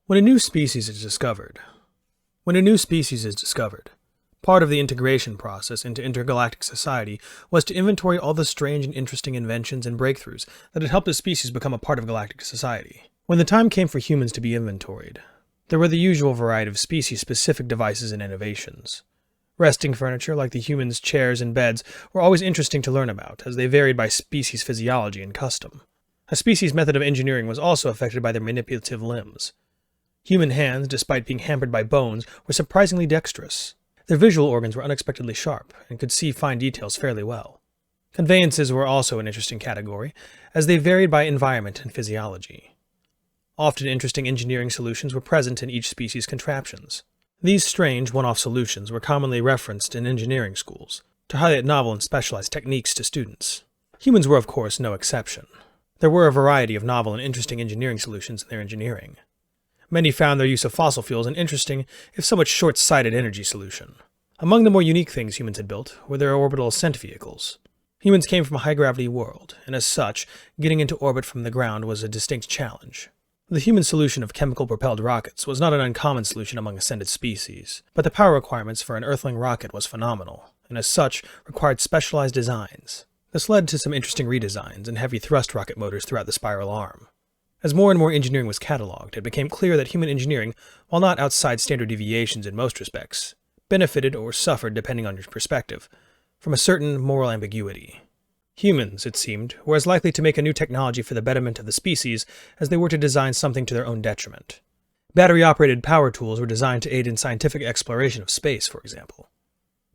When a new species is discovered, part of the integration process into intergalactic society was to inventory all the strange and interesting inventions and breakthroughs that had helped a species become a part of galactic society. When the time came for humans to be inventoried, there were the usual variety of species-specific devices and innovations. Resting furniture, like the humans' chairs and beds, were always interesting to learn about, as they varied by species physiology and custom. A species' method of engineering was also affected by their manipulative limbs. Human hands, despite being hampered by bones, were surprisingly dexterous. Their visual organs were unexpectedly sharp, and could see fine details fairly well. Conveyances were also an interesting category, as they varied by environment and physiology. Often interesting engineering solutions were present in each species' contraptions. These strange, one-off solutions were commonly referenced in engineering schools, to highlight novel and specialized techniques to students. Humans were, of course, no exception. There were a variety of novel and interesting engineering solutions in their engineering. Many found their use of fossil fuels an interesting, if somewhat short-sighted energy solution. Among the more unique things humans had built were their orbital ascent vehicles. Humans came from a high-gravity world, and as such, getting into orbit from the ground was a distinct challenge. The human solution of chemical-propelled rockets was not an uncommon solution among ascended species, but the power requirements for an Earthling rocket was phenomenal, and as such, required specialized designs. This led to some interesting redesigns and heavy thrust rocket motors throughout the spiral arm. As more and more engineering was cataloged, it became clear that human engineering, while not outside standard deviations in most respects, benefited or suffered, depending on your perspective, from a certain moral ambiguity. Humans, it seemed, were as likely to make a new technology for the betterment of the species as they were to design something to their own detriment. Battery-operated power tools were designed to aid in scientific exploration of space, for example.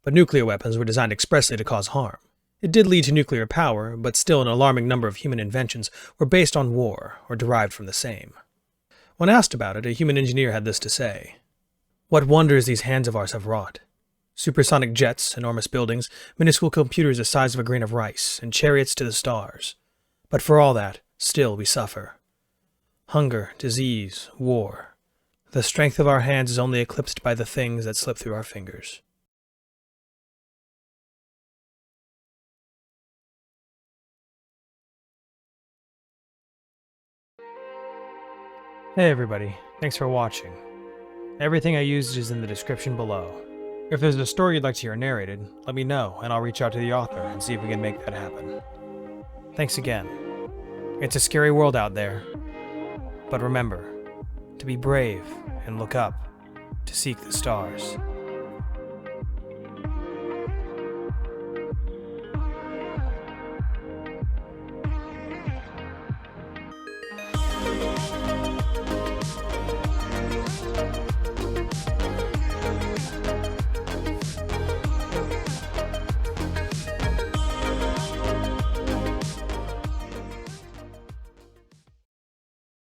But nuclear weapons were designed expressly to cause harm. It did lead to nuclear power, but still an alarming number of human inventions were based on war or derived from the same. When asked about it, a human engineer had this to say: "What wonders these hands of ours have wrought! Supersonic jets, enormous buildings, minuscule computers the size of a grain of rice, and chariots to the stars. But for all that, still we suffer. Hunger, disease, war. The strength of our hands is only eclipsed by the things that slip through our fingers." Hey everybody, thanks for watching. Everything I used is in the description below. If there's a story you'd like to hear narrated, let me know and I'll reach out to the author and see if we can make that happen. Thanks again. It's a scary world out there, but remember to be brave and look up, to seek the stars.